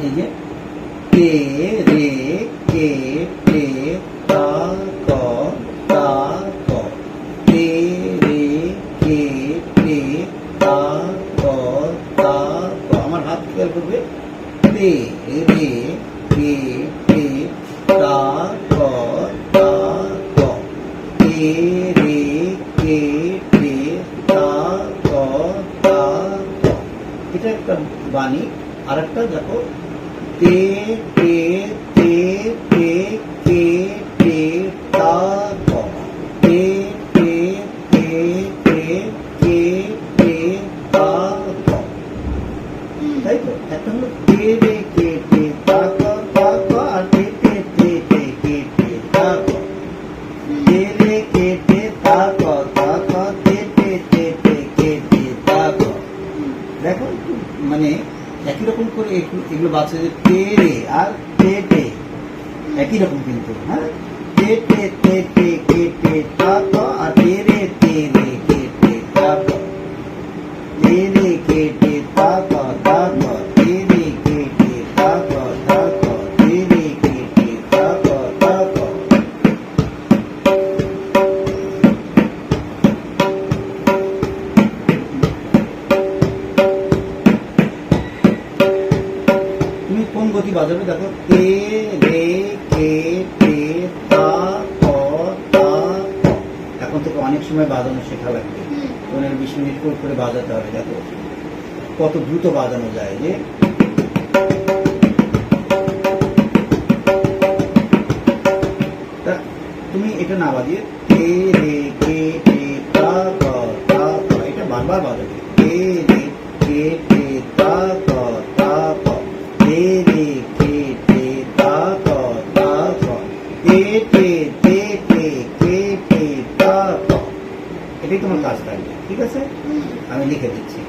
এই যে তে রে কে টে তা ক তা ক, তে রে কে টে তা ক তা ক। আমার হাত খেয়াল করবে, তে রে কে টে তা ক তা ক, তে রে কে টে তা ক তা ক। এটা একটা বাণী। আর একটা দেখো, তে তে তে তে কে টে তা ক, তে তে তে তে কে টে তা ক। তাই তো? একটা হলো তে রে কে টে তা ক তা ক, আর তে তে তে তে কে টে তা ক, তে রে কে টে তা ক তা ক, তে তে তে তে কে টে তা ক। দেখো মানে একই রকম করে এগুলো বাচ্চা, যে তে রে আর তে তে একই রকম কিন্তু, হ্যাঁ, তে তে তে তে কে টে তা ক, আর তে রে কে টে তা ক, তে রে কে টে তা ক তা ক, তে রে কে টে তা ক তা ক, তে রে কে টে তা ক তা ক। তুমি কোন গতি বাজাবে দেখো, তে রে কে টে তা ক তা ক। এখন থেকে অনেক সময় বাজানো শেখা লাগবে, 15-20 মিনিট করে বাজাতে হবে। দেখো কত দ্রুত বাজানো যায়। যে তুমি এটা না বাজিয়ে তে রে কে টে তা ক তা ক, এটা বারবার বাজাবে, তে রে কে টে তা ক তা ক, তে রে কে টে তা ক তা ক, তে তে তে তে কে টে তা ক। এটাই তোমার কাজ থাকবে, ঠিক আছে? আমি লিখে দিচ্ছি।